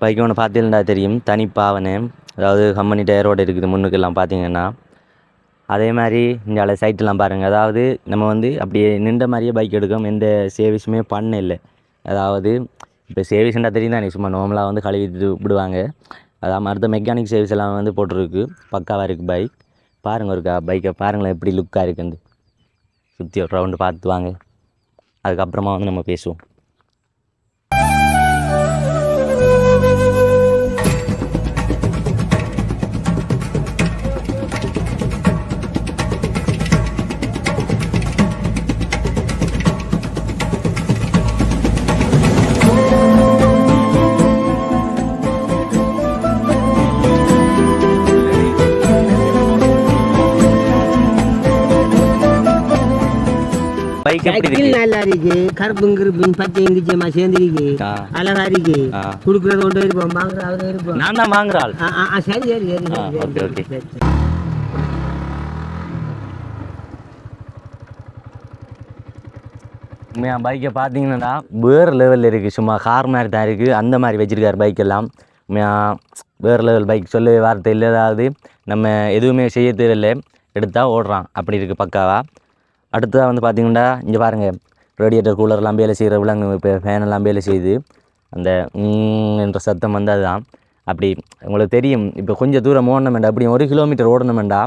Bike ஒன்று பார்த்தீங்கன்னா தெரியும், தனிப்பாவனை. அதாவது கம்பெனி டயரோடு இருக்குது முன்னுக்கெல்லாம் பார்த்தீங்கன்னா. அதே மாதிரி இந்த சைட்டெல்லாம் பாருங்கள். அதாவது நம்ம வந்து அப்படியே நின்ற மாதிரியே பைக் எடுக்கும், எந்த சர்வீஸுமே பண்ண இல்லை. அதாவது இப்போ சர்வீஸ்ன்றா தெரியும் தானே, சும்மா நார்மலாக வந்து கழுவிட்டு விடுவாங்க. அதாவது அடுத்த மெக்கானிக் சர்வீஸ் எல்லாம் வந்து போட்டிருக்கு. பக்காவாக இருக்குது பைக். பாருங்கள் ஒருக்கா பைக்கை பாருங்களேன் எப்படி லுக்காக இருக்குன்னு. சுற்றி ஒரு ரவுண்டு பார்த்து வாங்க, அதுக்கப்புறமா வந்து நம்ம பேசுவோம். பைக் எப்படி நல்லா இருக்கு, கருப்பும் கருப்பும் பச்சை இங்கிச்சமா சேர்ந்துருக்கு, அழகா இருக்கு. குடுக்கறது கொண்டு இருப்போம், வாங்குறது இருப்போம். நான் தான் வாங்குறாள். சரி சரி சரி. Okay okay. உண்மையாக பைக்கை பார்த்தீங்கன்னா வேறு லெவலில் இருக்குது. சும்மா கார் மாதிரி தான் இருக்குது, அந்த மாதிரி வச்சுருக்காரு பைக்கெல்லாம். உண்மையாக வேறு லெவல் பைக், சொல்லவே வார்த்தை இல்லை. அதாவது நம்ம எதுவுமே செய்ய தேவையில்லை, எடுத்தால் ஓடுறான் அப்படி இருக்குது பக்காவா. அடுத்ததாக வந்து பார்த்திங்கன்னா இங்கே பாருங்கள், ரேடியேட்டர் கூலர்லாம் வேலை செய்கிற விலங்கு, இப்போ ஃபேனெல்லாம் வேலை செய்யுது. அந்த என்ற சத்தம் வந்து அதுதான். அப்படி உங்களுக்கு தெரியும், இப்போ கொஞ்சம் தூரம் ஓடணுமெண்டா, அப்படி 1 கிலோமீட்டர் ஓடணுமெண்டா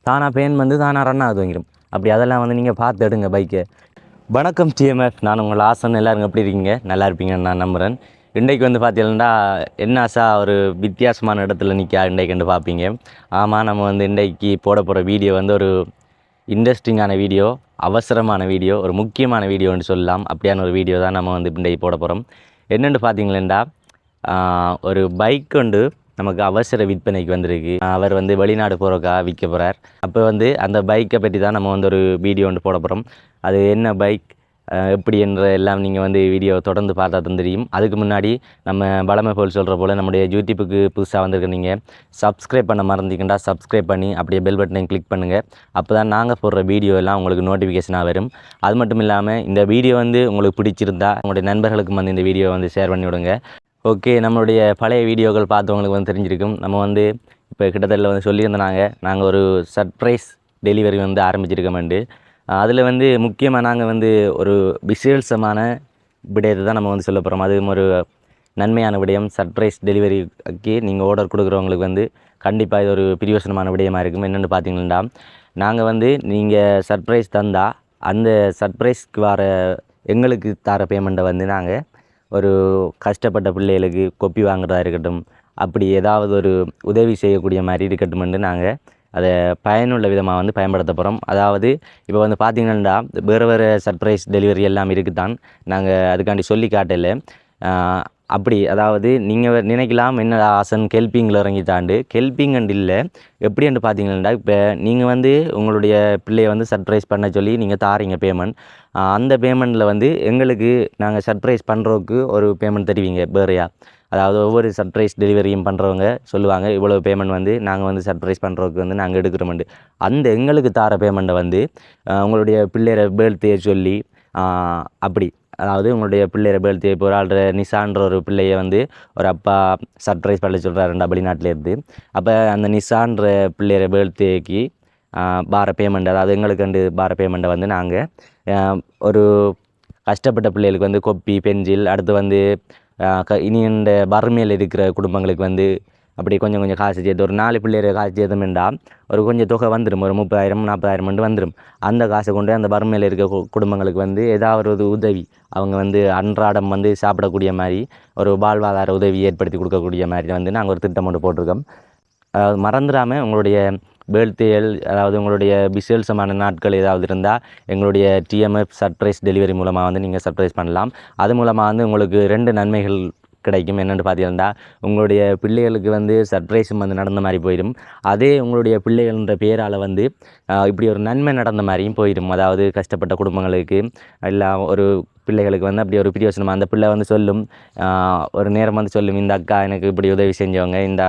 தானாக ஃபேன் வந்து தானாக ரன் ஆகுது வந்துடும். அப்படி அதெல்லாம் வந்து நீங்கள் பார்த்து எடுங்க பைக்கை. வணக்கம் டிஎம்எஃப், நான் உங்கள் ஆசன். எல்லோரும் எப்படி இருக்கீங்க? நல்லா இருப்பீங்கன்னு நான் நம்புகிறேன். இன்றைக்கு வந்து பார்த்தீங்கன்னா என்ன ஆசா ஒரு வித்தியாசமான இடத்துல நிற்கா இன்றைக்குன்னு பார்ப்பீங்க. ஆமாம், நம்ம வந்து இன்றைக்கு போட போகிற வீடியோ வந்து ஒரு இன்ட்ரெஸ்டிங்கான வீடியோ, அவசரமான வீடியோ, ஒரு முக்கியமான வீடியோன்னு சொல்லலாம். அப்படியான ஒரு வீடியோ தான் நம்ம வந்து இன்றைக்கு போட போகிறோம். என்னென்னு பார்த்தீங்களா, ஒரு பைக் கொண்டு நமக்கு அவசர விற்பனைக்கு வந்திருக்கு. அவர் வந்து வெளிநாடு போகிறக்காக விற்க போகிறார். அப்போ வந்து அந்த பைக்கை பற்றி தான் நம்ம வந்து ஒரு வீடியோ ஒன்று போட போகிறோம். அது என்ன பைக், எப்படி என்ற எல்லாம் நீங்கள் வந்து வீடியோ தொடர்ந்து பார்த்தா தான் தெரியும். அதுக்கு முன்னாடி நம்ம பலமை போல் சொல்கிற போல் நம்முடைய யூடியூப்புக்கு புதுசாக வந்திருக்க நீங்கள் சப்ஸ்கிரைப் பண்ண மறந்துக்கிட்டா சப்ஸ்கிரைப் பண்ணி அப்படியே பெல் பட்டனை கிளிக் பண்ணுங்கள். அப்போ தான் நாங்கள் போடுற வீடியோ எல்லாம் உங்களுக்கு நோட்டிஃபிகேஷனாக வரும். அது மட்டும் இல்லாமல் இந்த வீடியோ வந்து உங்களுக்கு பிடிச்சிருந்தா உங்களுடைய நண்பர்களுக்கு வந்து இந்த வீடியோ வந்து ஷேர் பண்ணி விடுங்க. ஓகே, நம்மளுடைய பழைய வீடியோக்கள் பார்த்தவங்களுக்கு வந்து தெரிஞ்சிருக்கும். நம்ம வந்து இப்போ கிட்டத்தட்ட வந்து சொல்லியிருந்தாங்க, நாங்கள் ஒரு சர்ப்ரைஸ் டெலிவரி வந்து ஆரம்பிச்சிருக்கோம்ண்டு. அதில் வந்து முக்கியமாக நாங்கள் வந்து ஒரு விசேஷமான விடயத்தை தான் நம்ம வந்து சொல்ல போகிறோம். அதுவும் ஒரு நன்மையான விடயம். சர்ப்ரைஸ் டெலிவரிக்கு நீங்கள் ஆர்டர் கொடுக்குறவங்களுக்கு வந்து கண்டிப்பாக இது ஒரு பிரயோசனமான விடயமாக இருக்கும். என்னென்னு பார்த்தீங்கன்னா, நாங்கள் வந்து நீங்கள் சர்ப்ரைஸ் தந்தால் அந்த சர்ப்ரைஸ்க்கு வர எங்களுக்கு தர பேமெண்ட்டை வந்து நாங்கள் ஒரு கஷ்டப்பட்ட பிள்ளைகளுக்கு கொப்பி வாங்குறதா இருக்கட்டும், அப்படி ஏதாவது ஒரு உதவி செய்யக்கூடிய மாதிரி இருக்கட்டும்னு நாங்கள் அதை பயனுள்ள விதமாக வந்து பயன்படுத்த போகிறோம். அதாவது இப்போ வந்து பார்த்திங்கன்னா வேறு சர்ப்ரைஸ் டெலிவரி எல்லாம் இருக்குது தான், நாங்கள் அதுக்காண்டி சொல்லி காட்டலை. அப்படி அதாவது நீங்கள் நினைக்கலாம் என்ன ஆசன் ஹெல்ப்பிங்கில் இறங்கிட்டாண்டு. ஹெல்ப்பிங்கண்டு இல்லை, எப்படின்னு பார்த்தீங்கன்னா, இப்போ நீங்கள் வந்து உங்களுடைய பிள்ளையை வந்து சர்ப்ரைஸ் பண்ண சொல்லி நீங்கள் தாரீங்க பேமெண்ட். அந்த பேமெண்ட்டில் வந்து எங்களுக்கு நாங்கள் சர்ப்ரைஸ் பண்ணுறதுக்கு ஒரு பேமெண்ட் தருவீங்க வேறையா. அதாவது ஒவ்வொரு சர்ப்ரைஸ் டெலிவரியும் பண்ணுறவங்க சொல்லுவாங்க, இவ்வளோ பேமெண்ட் வந்து நாங்கள் வந்து சர்ப்ரைஸ் பண்ணுறதுக்கு வந்து நாங்கள் எடுக்கிறோமெண்டு. அந்த எங்களுக்கு தார பேமெண்ட்டை வந்து உங்களுடைய பிள்ளைய பேர்த்டே சொல்லி அப்படி, அதாவது உங்களுடைய பிள்ளைய பேர்த்டே, இப்போ ஒரு ஆள்ற நிசான்ற ஒரு பிள்ளையை வந்து ஒரு அப்பா சர்ப்ரைஸ் பண்ண சொல்கிறாருண்டா வெளிநாட்டிலேருந்து. அப்போ அந்த நிசான்ற பிள்ளைய பேர்த்டேக்கு பார பேமெண்ட், அதாவது எங்களுக்கு பார பேமெண்ட்டை வந்து நாங்கள் ஒரு கஷ்டப்பட்ட பிள்ளைகளுக்கு வந்து கொப்பி, பென்சில், அடுத்து வந்து இனி இந்த வறுமையில் இருக்கிற குடும்பங்களுக்கு வந்து அப்படி கொஞ்சம் கொஞ்சம் காசு சேர்த்து ஒரு 4 பிள்ளைய காசு சேர்த்தோம்னா ஒரு கொஞ்சம் தொகை வந்துடும், ஒரு 30,000 40,000 வந்துடும். அந்த காசை கொண்டு அந்த வறுமையில் இருக்க குடும்பங்களுக்கு வந்து ஏதாவது ஒரு உதவி, அவங்க வந்து அன்றாடம் வந்து சாப்பிடக்கூடிய மாதிரி ஒரு வாழ்வாதார உதவி ஏற்படுத்தி கொடுக்கக்கூடிய மாதிரி வந்து நாங்கள் ஒரு திட்டம் ஒன்று போட்டிருக்கோம். அதாவது மறந்துடாமல் உங்களுடைய பேர்த்டேகள், அதாவது உங்களுடைய விசேஷமான நாட்கள் ஏதாவது இருந்தால் எங்களுடைய டிஎம்எஃப் சர்ப்ரைஸ் டெலிவரி மூலமாக வந்து நீங்கள் சர்ப்ரைஸ் பண்ணலாம். அது மூலமாக வந்து உங்களுக்கு 2 நன்மைகள் கிடைக்கும். என்னென்னு பார்த்தீங்கன்னா, உங்களுடைய பிள்ளைகளுக்கு வந்து சர்ப்ரைஸும் வந்து நடந்த மாதிரி போயிடும். அதே உங்களுடைய பிள்ளைகள்ன்ற பேரால் வந்து இப்படி ஒரு நன்மை நடந்த மாதிரியும் போயிடும். அதாவது கஷ்டப்பட்ட குடும்பங்களுக்கு எல்லாம் ஒரு பிள்ளைகளுக்கு வந்து அப்படி ஒரு பிரயோசனமாக அந்த பிள்ளை வந்து சொல்லும், ஒரு நேரம் வந்து சொல்லும், இந்த அக்கா எனக்கு இப்படி உதவி செஞ்சவங்க, இந்த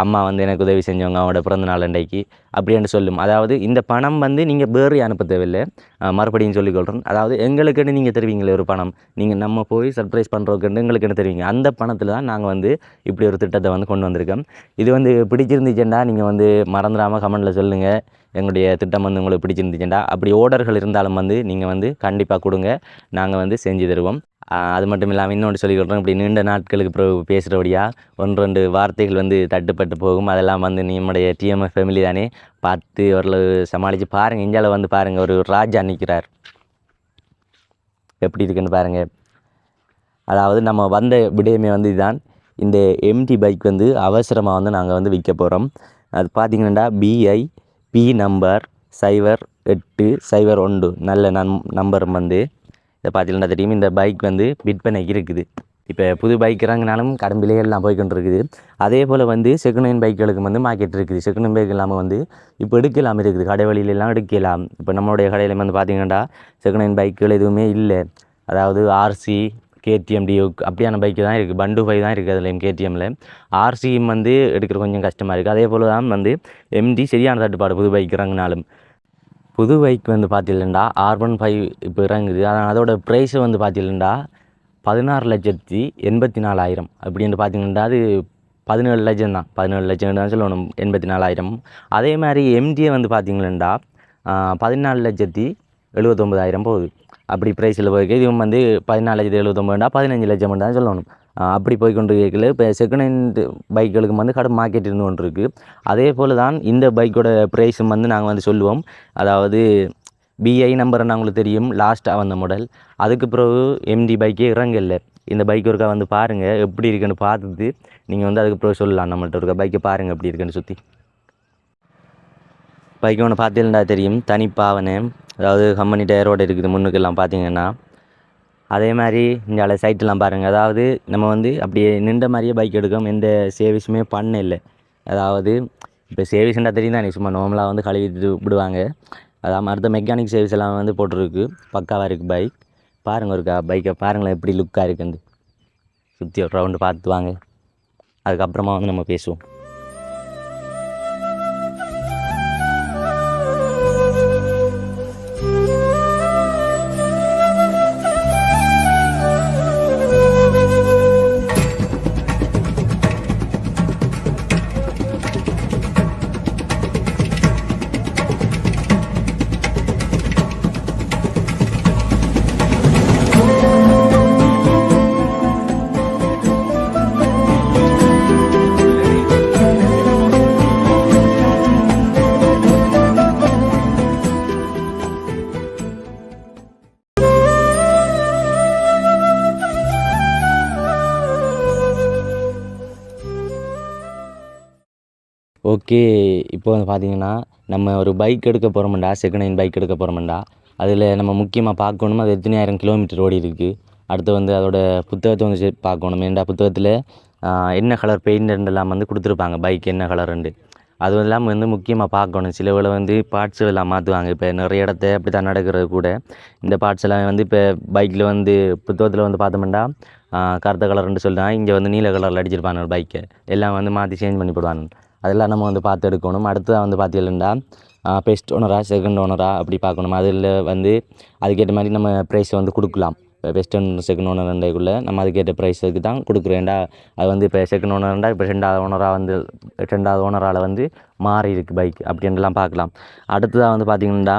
அம்மா வந்து எனக்கு உதவி செஞ்சவங்க அவங்களோட பிறந்த நாள் அன்றைக்கு அப்படின்னு சொல்லும். அதாவது இந்த பணம் வந்து நீங்கள் வேறு அனுப்ப தேவையில்லை. மறுபடியும் சொல்லிக்கொள்கிறேன், அதாவது எங்களுக்குன்னு நீங்கள் தருவீங்களே ஒரு பணம், நீங்கள் நம்ம போய் சர்ப்ரைஸ் பண்ணுறதுக்குன்னு எங்களுக்குன்னு தருவீங்க, அந்த பணத்தில் தான் நாங்கள் வந்து இப்படி ஒரு திட்டத்தை வந்து கொண்டு வந்திருக்கோம். இது வந்து பிடிச்சிருந்துச்சுன்னா நீங்கள் வந்து மறந்துடாமல் கமெண்டில் சொல்லுங்கள். எங்களுடைய திட்டம் வந்து உங்களுக்கு பிடிச்சிருந்துச்சுண்டா, அப்படி ஓர்டர்கள் இருந்தாலும் வந்து நீங்கள் வந்து கண்டிப்பாக கொடுங்க, நாங்கள் வந்து செஞ்சு தருவோம். அது மட்டும் இல்லாமல் இன்னொன்று சொல்லிக்கொள்கிறோம், இப்படி நீண்ட நாட்களுக்கு பிறகு பேசுகிறபடியாக 1-2 வார்த்தைகள் வந்து தட்டுப்பட்டு போகும். அதெல்லாம் வந்து நம்முடைய டிஎம்எஃப் ஃபேமிலி தானே, பார்த்து ஓரளவு சமாளித்து பாருங்கள். இந்தியாவில் வந்து பாருங்கள், ஒரு ராஜா நிற்கிறார், எப்படி இருக்குன்னு பாருங்கள். அதாவது நம்ம வந்த விடயமே வந்து இதுதான். இந்த எம்டி பைக் வந்து அவசரமாக வந்து நாங்கள் வந்து விற்க போகிறோம். அது பார்த்திங்கன்னா BI P நம்பர் 0801 நல்ல நம்பர் வந்து இதை பார்த்தீங்கன்னா தெரியும். இந்த பைக் வந்து விற்பனைக்கு இருக்குது. இப்போ புது பைக் இறங்கினாலும் கடும் விலைகள்லாம் போய்கொண்டு இருக்குது. அதே போல் வந்து செகண்ட் ஹேண்ட் பைக்குகளுக்கு வந்து மார்க்கெட் இருக்குது. செகண்ட் ஹேண்ட் பைக் இல்லாமல் வந்து இப்போ எடுக்கலாம் இருக்குது, கடை வழியிலெல்லாம் எடுக்கலாம். இப்போ நம்மளுடைய கடையில் வந்து பார்த்திங்கன்னா செகண்ட் ஹேண்ட் பைக்குகள் எதுவுமே இல்லை. அதாவது RC KTM டியூக் அப்படியான பைக்கு தான் இருக்குது, பண்டு பைக் தான் இருக்குது. அதில் KTMல RCயும் வந்து எடுக்கிற கொஞ்சம் கஷ்டமாக இருக்குது. அதே போல் தான் வந்து MD சரியான தட்டுப்பாடு புது பைக் இறங்கினாலும். புது பைக் வந்து பார்த்திங்கன்னா R15 இப்போ இறங்குது. ஆனால் அதோட ப்ரைஸு வந்து பார்த்திங்கன்னா 16,84,000. அப்படின்னு பார்த்திங்கன்னா அது 17 லட்சம் தான், 17 லட்சம் தான் சொல்லணும், 84,000. அதே மாதிரி MD வந்து பார்த்திங்கன்னா 14,79,000 போகுது. அப்படி ப்ரைஸில் போய்க்கு இதுவும் வந்து 14,79,000 15 லட்சம் தான் சொல்லணும். அப்படி போய்கொண்டு கேட்கல. இப்போ செகண்ட் ஹேண்ட் பைக்குகளுக்கு வந்து கடும் மார்க்கெட் இருந்து கொண்டு இருக்குது. அதே போல் தான் இந்த பைக்கோட ப்ரைஸும் வந்து நாங்கள் வந்து சொல்லுவோம். அதாவது BI நம்பர் உங்களுக்கு தெரியும், லாஸ்ட்டாக வந்த மாடல். அதுக்கு பிறகு MD பைக்கே இறங்கல. இந்த பைக் ஒருக்கா வந்து பாருங்கள், எப்படி இருக்குன்னு பார்த்துட்டு நீங்கள் வந்து அதுக்கு பிறகு சொல்லலாம். நம்மள்ட்ட ஒருக்கா பைக்கை பாருங்கள் எப்படி இருக்குன்னு சுற்றி. பைக் ஒன்று பார்த்தீங்கன்னா தெரியும், தனிப்பாவனை, அதாவது கம்பெனி டயரோடு இருக்குது முன்னுக்கெல்லாம் பார்த்தீங்கன்னா. அதே மாதிரி இந்த சைட்டெல்லாம் பாருங்கள். அதாவது நம்ம வந்து அப்படியே நின்ற மாதிரியே பைக் எடுக்கோம், எந்த சர்வீஸுமே பண்ண இல்லை. அதாவது இப்போ சர்வீஸ்ன்றா தெரியும் தானே, சும்மா நார்மலாக வந்து கழுவிட்டு விடுவாங்க. அதாவது அடுத்த மெக்கானிக் சர்வீஸ் எல்லாம் வந்து போட்டிருக்கு, பக்காவாக இருக்குது பைக். பாருங்கள் ஒருக்கா பைக்கை பாருங்களேன் எப்படி லுக்காக இருக்குன்னு. சுற்றி ஒரு ரவுண்டு பார்த்து வாங்க, அதுக்கப்புறமா வந்து நம்ம பேசுவோம். ஓகே, இப்போ வந்து பார்த்திங்கன்னா நம்ம ஒரு பைக் எடுக்க போகிறோம்டா, செகண்ட் ஹேண்ட் பைக் எடுக்க போகிறோம்டா, அதில் நம்ம முக்கியமாக பார்க்கணும் அது எத்தனை ஆயிரம் கிலோமீட்டர் ஓடி இருக்குது. அடுத்து வந்து அதோட புத்தகத்தை வந்து பார்க்கணும். ஏன்டா புத்தகத்தில் என்ன கலர் பெயிண்ட்லாம் வந்து கொடுத்துருப்பாங்க, பைக் என்ன கலருண்டு. அதுவும் இல்லாமல் வந்து முக்கியமாக பார்க்கணும். சில வேளை வந்து பார்ட்ஸ் எல்லாம் மாற்றுவாங்க. இப்போ நிறைய இடத்த அப்படி தான் நடக்கிறது கூட. இந்த பார்ட்ஸ் எல்லாம் வந்து இப்போ பைக்கில் வந்து புத்தகத்தில் வந்து பார்த்தோம்னா கருத்த கலர்ன்னு சொல்லிட்டாங்க, இங்கே வந்து நீல கலரில் அடிச்சிருப்பாங்க பைக்கை. எல்லாம் வந்து மாற்றி சேஞ்ச் பண்ணி போடுவாங்க. அதெல்லாம் நம்ம வந்து பார்த்து எடுக்கணும். அடுத்ததாக வந்து பார்த்தீங்கன்னா பெஸ்ட் ஓனரா செகண்ட் ஓனரா அப்படி பார்க்கணும். அதில் வந்து அதுக்கேற்ற மாதிரி நம்ம ப்ரைஸ் வந்து கொடுக்கலாம். இப்போ பெஸ்ட் ஓனர் செகண்ட் ஓனர் ரெண்டுக்குள்ளே நம்ம அதுக்கேற்ற ப்ரைஸுக்கு தான் கொடுக்குறேன்டா. அது வந்து இப்போ செகண்ட் ஓனர்ண்டா இப்போ ரெண்டாவது ஓனரால் வந்து மாறி இருக்குது பைக் அப்படின்லாம் பார்க்கலாம். அடுத்ததாக வந்து பார்த்திங்கன்னா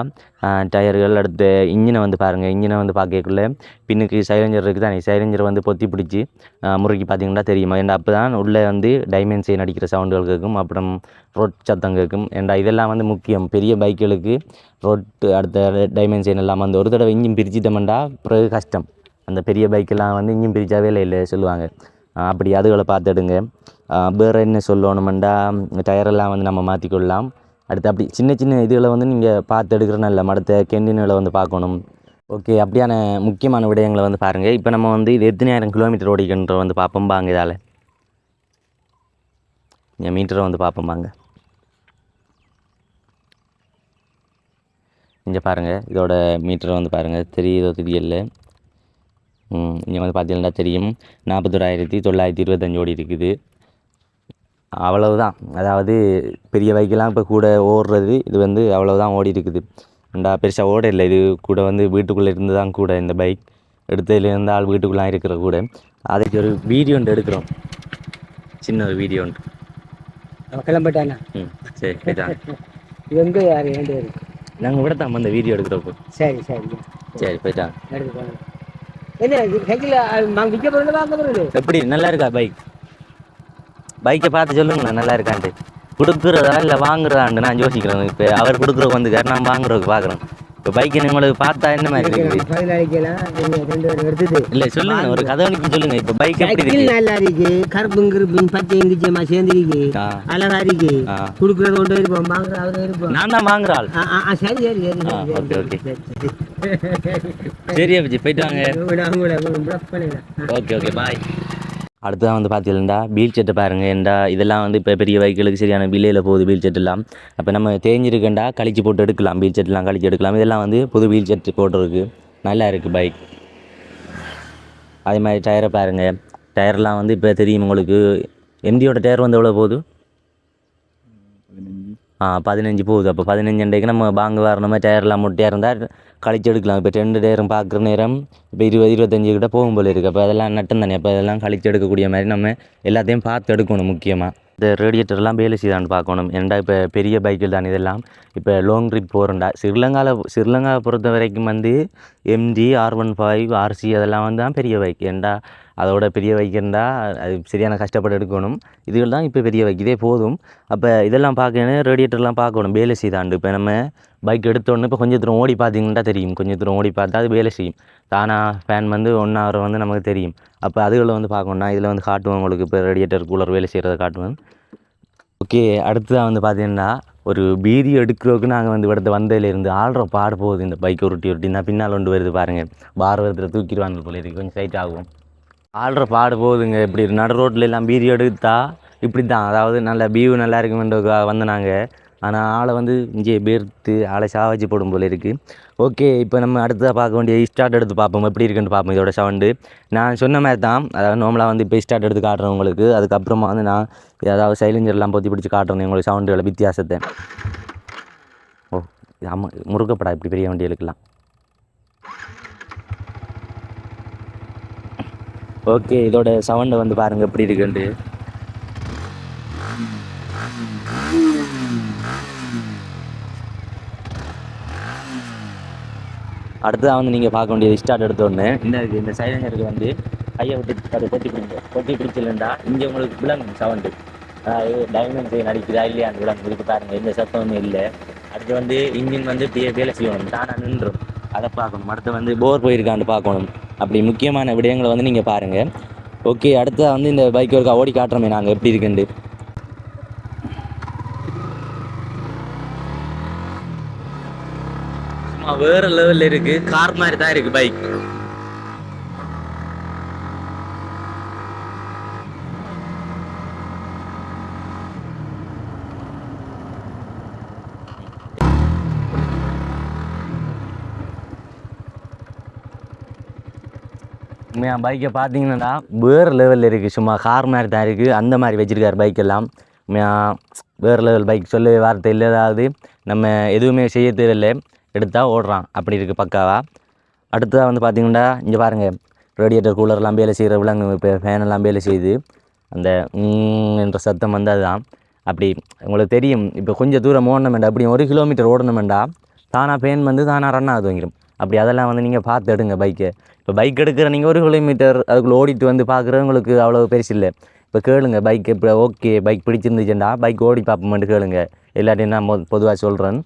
டயர்கள், அடுத்து இன்ஜினை வந்து பாருங்கள். இன்ஜினை வந்து பார்க்கக்குள்ளே பின்னுக்கு சைலஞ்சர் இருக்குது தானே, சைலஞ்சர் வந்து பொத்தி பிடிச்சி முறுக்கி பார்த்திங்கன்னா தெரியுமா. ஏன்டா அப்போ தான் உள்ளே வந்து டைமென்ஷன் அடிக்கிற சவுண்டுகள் கேட்கும், அப்புறம் ரோட் சத்தம் கேட்கும். ஏன்டா இதெல்லாம் வந்து முக்கியம் பெரிய பைக்குகளுக்கு. ரோட்டு அடுத்த டைமென்ஷன் எல்லாம் வந்து ஒரு தடவை இன்ஜின் பிரிச்சிட்டோம்னா பிறகு கஷ்டம். அந்த பெரிய பைக்கெல்லாம் வந்து இன்ஜின் பிரிச்சாவே இல்லை சொல்லுவாங்க. அப்படி அதுகளை பார்த்துடுங்க. வேறு என்ன சொல்லணுமெண்டா டயரெல்லாம் வந்து நம்ம மாற்றிக்கொள்ளலாம். அடுத்து அப்படி சின்ன சின்ன இதுகளை வந்து நீங்கள் பார்த்து எடுக்கிறனா இல்லை, அடுத்த கெண்டின்களை வந்து பார்க்கணும். ஓகே, அப்படியான முக்கியமான விடயங்களை வந்து பாருங்கள். இப்போ நம்ம வந்து இது எத்தனை ஆயிரம் கிலோமீட்டர் ஓடிக்கின்ற வந்து பார்ப்போம் பாங்க. இதால் நீங்கள் மீட்டரை வந்து பார்ப்போம் பாங்க. இங்கே பாருங்கள், இதோட மீட்டரை வந்து பாருங்கள், தெரியுதோ தெரியல. இங்கே வந்து பார்த்தீங்கன்னா தெரியும் 41,925 ஓடி இருக்குது. அவ்வளவுதான். அதாவது பெரிய பைக்கெல்லாம் இப்போ கூட ஓடுறது இது வந்து அவ்வளவுதான் ஓடி இருக்குது. பெருசாக ஓட இல்லை. இது கூட வந்து வீட்டுக்குள்ளே இருந்து தான் கூட இந்த பைக் எடுத்ததுலேருந்து ஆள் வீட்டுக்குள்ளே இருக்கிற கூட. அதுக்கு ஒரு வீடியோ ஒன்று எடுக்கிறோம், சின்ன ஒரு வீடியோ ஒன்று. கிளம்பிட்டானா? சரி போயிட்டாங்க. எங்கே யார் ஏண்டு நாங்கள் விட தான் அந்த வீடியோ எடுக்கிறப்போ. சரி சரி சரி போயிட்டாங்க. எடுத்து என்ன சைக்கிள் விற்க போகிறது வாங்க போகிறது? எப்படி நல்லா இருக்கா பைக்? பைக்கை பார்த்து சொல்லுங்களேன் நல்லா இருக்கான்ட்டு. கொடுக்குறதா இல்லை வாங்குறதான்ட்டு நான் யோசிக்கிறேன். இப்போ அவர் கொடுக்குறக்கு வந்துக்கார், நான் வாங்குறதுக்கு பார்க்குறேன். இப்போ பைக்கை உங்களுக்கு பார்த்தா என்ன மாதிரி இருக்குது? இல்லை சொல்லுங்க, ஒரு கதை ஒன்று சொல்லுங்க. இப்போ பைக் எப்படி இருக்கு? நல்லா இருக்கு, கருப்பும் கருப்பும் பச்சையும் கிச்சமா சேர்ந்துருக்கு, அழகா இருக்கு. கொடுக்குறது கொண்டு இருப்போம், வாங்குறது இருப்போம். நான் தான் வாங்குறாள். சரி சரி சரி ஓகே ஓகே சரி அப்படி போயிட்டு வாங்க. Okay okay bye. அடுத்ததான் வந்து பார்த்தீங்கன்னா வீல் செட்டை பாருங்கள். ஏண்டா இதெல்லாம் வந்து இப்போ பெரிய பைக்குகளுக்கு சரியான விலையில் போகுது வீல் செட்டெல்லாம். அப்போ நம்ம தேஞ்சிருக்கேன்டா கழிச்சு போட்டு எடுக்கலாம், வீல் செட்டெலாம் கழிச்சு எடுக்கலாம். இதெல்லாம் வந்து புது வீல் செட்டு போட்டுருக்கு, நல்லா இருக்குது பைக். அதே மாதிரி டயரை பாருங்கள். டயர்லாம் வந்து இப்போ தெரியும் உங்களுக்கு. எம்டியோட டயர் வந்து எவ்வளோ போகுது? 15 போகுது. அப்போ 15 அண்டைக்கு நம்ம பாங்கு வர மாதிரி டயர்லாம் மொட்டையாக இருந்தால் கழிச்சு எடுக்கலாம். இப்போ 2 டயரும் பார்க்குற நேரம் இப்போ 20-25 கிட்ட போகும் போல இருக்குது. அப்போ அதெல்லாம் நட்டம் தானே. அப்போ அதெல்லாம் கழிச்சு எடுக்கக்கூடிய மாதிரி நம்ம எல்லாத்தையும் பார்த்து எடுக்கணும். முக்கியமாக இந்த ரேடியேட்டர்லாம் வேலை செய்தான்னு பார்க்கணும். ஏன்டா இப்போ பெரிய பைக்கில் தான் இதெல்லாம். இப்போ லாங் ட்ரிப் போகிறோம்டா ஸ்ரீலங்காவை பொறுத்த வரைக்கும் வந்து MG R15 RC அதெல்லாம் வந்து தான் பெரிய பைக். ஏன்டா அதோட பெரிய பைக் இருந்தால் அது சரியான கஷ்டப்பட்டு எடுக்கணும். இதுகள் தான் இப்போ பெரிய பைக், இதே போதும். அப்போ இதெல்லாம் பார்க்கணும், ரேடியேட்டர்லாம் பார்க்கணும் வேலை செய்தாண்டு. இப்போ நம்ம பைக் எடுத்தோடனே இப்போ கொஞ்சம் தூரம் ஓடி பார்த்தீங்கன்னா தெரியும். கொஞ்சம் தூரம் ஓடி பார்த்தா அது வேலை செய்யும் தானாக. ஃபேன் வந்து 1 hour வந்து நமக்கு தெரியும். அப்போ அதுகளை வந்து பார்க்கணுன்னா இதில் வந்து காட்டுவேன் உங்களுக்கு. இப்போ ரேடியேட்டர் கூலர் வேலை செய்கிறத காட்டுவேன். ஓகே, அடுத்ததாக வந்து பார்த்தீங்கன்னா ஒரு பீதி எடுக்கிறதுக்கு நாங்கள் வந்து இடத்த வந்ததுலேருந்து ஆள்ற பாடு போகுது. இந்த பைக் உருட்டி நான் பின்னால் கொண்டு வருது பாருங்கள். பார் வருதுல தூக்கிடுவாங்க போல இருக்குது, கொஞ்சம் சைட் ஆகும். ஆள்ற பாடு போகுதுங்க. இப்படி நடு ரோட்டில் எல்லாம் பீதி எடுத்தா இப்படி தான். அதாவது நல்ல வியூ நல்லா இருக்குமென்றதுக்காக வந்து நாங்கள், ஆனால் ஆளை வந்து இங்கே பேர்த்து ஆளை சாவச்சு போடும் போல இருக்குது. ஓகே, இப்போ நம்ம அடுத்ததாக பார்க்க வேண்டிய ஸ்டார்ட் எடுத்து பார்ப்போம், எப்படி இருக்குன்னு பார்ப்போம். இதோட சவுண்டு நான் சொன்ன மாதிரி தான். அதாவது நார்மலாக வந்து இப்போ ஸ்டார்ட் எடுத்து காட்டுறேன் உங்களுக்கு. அதுக்கப்புறமா வந்து நான் ஏதாவது சைலஞ்சர்லாம் பொத்தி பிடிச்சி காட்டுறேன் உங்களுக்கு சவுண்டுகளை வித்தியாசத்தை. ஓ ஆமாம், முருகப்படா இப்படி பெரிய வண்டிகளுக்கெல்லாம். ஓகே, இதோட சவுண்டை வந்து பாருங்கள் எப்படி இருக்குன்ட்டு. அடுத்ததாக வந்து நீங்கள் பார்க்க வேண்டியது ஸ்டார்ட் எடுத்தோடனே இந்த சைலஞ்சருக்கு வந்து கையை விட்டு அதை கொட்டி பிடிச்சிருந்தா இங்கே உங்களுக்கு விலங்கு சவுண்டு. அதாவது டைமண்ட் செயின் அடிக்குதா இல்லையா அந்த விலங்கு இருக்கு பாருங்கள், எந்த சத்தமும் இல்லை. அடுத்து வந்து இன்ஜின் வந்து வேலை செய்யணும், தானாக நின்றும், அதை பார்க்கணும். அடுத்து வந்து போர் போயிருக்கான்னு பார்க்கணும். அப்படி முக்கியமான விடயங்களை வந்து நீங்கள் பாருங்கள். ஓகே, அடுத்ததாக வந்து இந்த பைக் ஒருக்கா ஓடி காட்டுறோமே நாங்கள் எப்படி இருக்குண்டு. சும்மா வேறு லெவலில் இருக்குது, கார் மாதிரி தான் இருக்குது பைக். உண்மையாக பைக்கை பார்த்தீங்கன்னா வேறு லெவலில் இருக்குது. சும்மா கார் மாதிரி தான் இருக்குது, அந்த மாதிரி வச்சுருக்கார் பைக்கெல்லாம். உண்மையாக வேறு லெவல் பைக், சொல்லவே வார்த்தை இல்லை. அதாவது நம்ம எதுவுமே செய்ய தேவையில்லை, எடுத்தால் ஓடுறான் அப்படி இருக்குது பக்காவாக. அடுத்ததாக வந்து பார்த்திங்கன்னா இங்கே பாருங்கள், ரேடியேட்டர் கூலர்லாம் வேலை செய்கிற விலங்கு. இப்போ ஃபேனெல்லாம் வேலை செய்யுது, அந்த என்ற சத்தம் வந்து அதுதான். அப்படி உங்களுக்கு தெரியும். இப்போ கொஞ்சம் தூரம் ஓடணுமெண்டா, அப்படி 1 கிலோமீட்டர் ஓடணுமெண்டா தானாக ஃபேன் வந்து தானாக ரன் ஆகுது வாங்கிடும். அப்படி அதெல்லாம் வந்து நீங்கள் பார்த்து எடுங்க பைக்கை. இப்போ பைக் எடுக்கிற நீங்கள் 1 கிலோமீட்டர் அதுக்குள்ளே ஓடிட்டு வந்து பார்க்குறவங்களுக்கு அவ்வளோ பெருசு இல்லை. இப்போ கேளுங்க பைக் இப்போ ஓகே பைக் பிடிச்சிருந்துச்சுன்னா பைக் ஓடி பார்ப்போம்ட்டு கேளுங்க. எல்லாத்தையும் நான் பொதுவாக சொல்கிறேன்,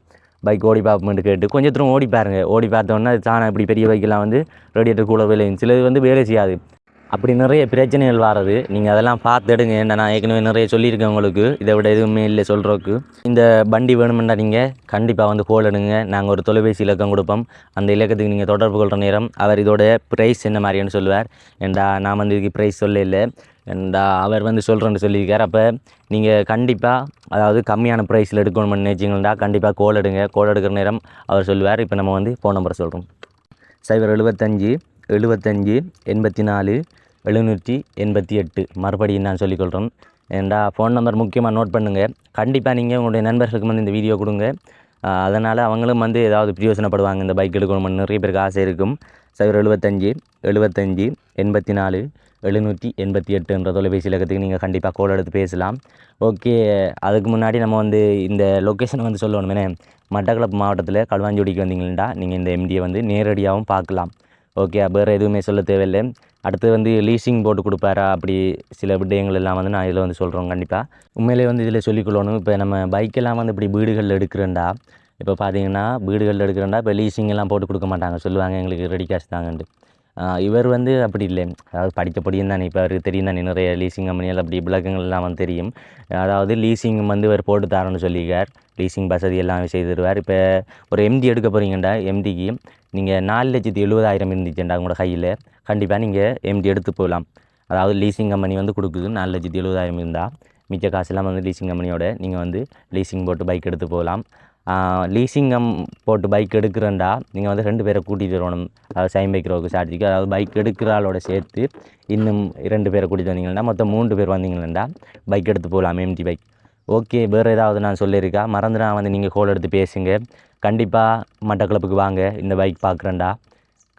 பைக் ஓடி பார்ப்போம்ட்டு கேட்டு கொஞ்சம் தூரம் ஓடி பாருங்கள். ஓடி பார்த்தோன்னா அது தானே இப்படி பெரிய பைக்கெல்லாம் வந்து ரேடியேட்டர் கூலர் வேலை சிலது வந்து வேலை செய்யாது. அப்படி நிறைய பிரச்சனைகள் வர்றது, நீங்கள் அதெல்லாம் பார்த்து எடுங்க. ஏன்னா நான் ஏற்கனவே நிறைய சொல்லியிருக்கேன் உங்களுக்கு, இதை விட எதுவுமே இல்லை சொல்கிறதுக்கு. இந்த வண்டி வேணுமெண்டா நீங்கள் கண்டிப்பாக வந்து கோல் எடுங்க. நாங்கள் ஒரு தொலைபேசி இலக்கம் கொடுப்போம், அந்த இலக்கத்துக்கு நீங்கள் தொடர்பு கொள்கிற நேரம் அவர் இதோட ப்ரைஸ் என்ன மாதிரின்னு சொல்லுவார். ஏண்டா நான் வந்து இதுக்கு ப்ரைஸ் சொல்ல இல்லை, ஏண்டா அவர் வந்து சொல்கிறேன்னு சொல்லியிருக்கார். அப்போ நீங்கள் கண்டிப்பாக அதாவது கம்மியான ப்ரைஸில் எடுக்கணும்னு நினச்சிங்கன்னா கண்டிப்பாக கோல் எடுங்க. கோல் எடுக்கிற நேரம் அவர் சொல்லுவார். இப்போ நம்ம வந்து ஃபோன் நம்பரை சொல்கிறோம், 075 75 84 788. மறுபடியும் நான் சொல்லிக்கொள்கிறேன், ஏண்டா ஃபோன் நம்பர் முக்கியமாக நோட் பண்ணுங்கள். கண்டிப்பாக நீங்கள் உங்களுடைய நண்பர்களுக்கு வந்து இந்த வீடியோ கொடுங்க. அதனால் அவங்களும் வந்து ஏதாவது பிரயோசனப்படுவாங்க. இந்த பைக் எடுக்கணும்னு நிறைய பேருக்கு ஆசை இருக்கும். 075 75 84 788 என்ற தொலைபேசி இலக்கத்துக்கு நீங்கள் கண்டிப்பாக கால் எடுத்து பேசலாம். ஓகே, அதுக்கு முன்னாடி நம்ம வந்து இந்த லொக்கேஷனை வந்து சொல்லணுமே. மட்டக்களப்பு மாவட்டத்தில் களுவாஞ்சிக்குடிக்கு வந்தீங்கன்னா நீங்கள் இந்த எம்டியை வந்து நேரடியாகவும் பார்க்கலாம். ஓகே, வேறு எதுவுமே சொல்ல தேவையில்லை. அடுத்து வந்து லீசிங் போட்டு கொடுப்பாரா, அப்படி சில விடயங்கள் எல்லாம் வந்து நான் இதில் வந்து சொல்கிறோம். கண்டிப்பாக உண்மையிலே வந்து இதில் சொல்லிக்கொள்ளணும். இப்போ நம்ம பைக்கெல்லாம் வந்து இப்படி வீடுகளில் எடுக்கிறேன்டா, இப்போ பார்த்தீங்கன்னா வீடுகளில் எடுக்கிறேன்டா இப்போ லீசிங் எல்லாம் போட்டு கொடுக்க மாட்டாங்க. சொல்லுவாங்க எங்களுக்கு ரெடி கேஷ் தாங்கன்ட்டு. இவர் வந்து அப்படி இல்லை. அதாவது படித்தபடியும் தானே, இப்போ அவருக்கு தெரியும் தானே நிறைய லீசிங் கம்பெனிகள் அப்படி விளக்கங்கள்லாம் வந்து தெரியும். அதாவது லீசிங் வந்து இவர் போட்டு தரேன்னு சொல்லியிருக்கார். லீசிங் வசதி எல்லாம் செய்து தருவார். இப்போ ஒரு எம்டி எடுக்க போகிறீங்கண்டா, எம்டிக்கு நீங்கள் 4,70,000 இருந்துச்சுண்டா உங்களோட கையில், கண்டிப்பாக நீங்கள் எம்டி எடுத்து போகலாம். அதாவது லீசிங் கம்பெனி வந்து கொடுக்குது. 4,70,000 இருந்தால் மிச்ச காசெல்லாம் வந்து லீசிங் கம்பெனியோட நீங்கள் வந்து லீசிங் போட்டு பைக் எடுத்து போகலாம். லீசிங்கம் போட்டு பைக் எடுக்கிறேன்டா நீங்கள் வந்து 2 பேரை கூட்டிகிட்டு வரணும். அதாவது சைன் பைக் ரோக்கு சார்ஜுக்கு, அதாவது பைக் எடுக்கிற ஆளோட சேர்த்து இன்னும் 2 பேரை கூட்டிகிட்டு வந்தீங்கன்னா மொத்தம் 3 பேர் வந்தீங்கன்னா பைக் எடுத்து போகலாம், எம்டி பைக். ஓகே, வேறு ஏதாவது நான் சொல்லியிருக்கா மறந்துடா வந்து நீங்கள் கால் எடுத்து பேசுங்க. கண்டிப்பாக மட்டக்களப்புக்கு வாங்க, இந்த பைக் பார்க்குறேன்டா,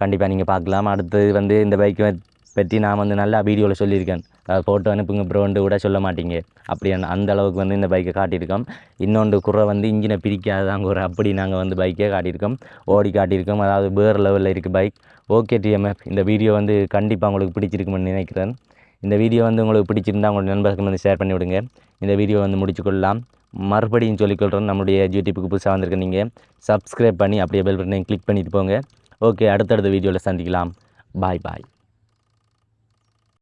கண்டிப்பாக நீங்கள் பார்க்கலாம். அடுத்து வந்து இந்த பைக்கை பற்றி நான் வந்து நல்லா வீடியோவில் சொல்லியிருக்கேன். ஃபோட்டோ அனுப்புங்க ப்ரோன்ட்டு கூட சொல்ல மாட்டீங்க. அப்படி அந்த அளவுக்கு வந்து இந்த பைக்கை காட்டியிருக்கோம். இன்னொன்று குறை வந்து இன்ஜினை பிரிக்காதான் குறை, அப்படி நாங்கள் வந்து பைக்கே காட்டியிருக்கோம், ஓடி காட்டியிருக்கோம். அதாவது வேறு லெவலில் இருக்குது பைக். ஓகே டிஎம்எஃப், இந்த வீடியோ வந்து கண்டிப்பாக உங்களுக்கு பிடிச்சிருக்குமென்னு நினைக்கிறேன். இந்த வீடியோ வந்து உங்களுக்கு பிடிச்சிருந்தால் உங்களோட நண்பர்களுக்கு வந்து ஷேர் பண்ணி விடுங்க. இந்த வீடியோ வந்து முடிச்சுக்கொள்ளலாம். மறுபடியும் சொல்லிக்கொள்கிறோம், நம்முடைய யூடியூப்புக்கு புதுசாக வந்திருக்க நீங்கள் சப்ஸ்கிரைப் பண்ணி அப்படியே பெல் பட்டனை கிளிக் பண்ணிட்டு போங்க. ஓகே, அடுத்தடுத்த வீடியோவில் சந்திக்கலாம். பாய் பாய்.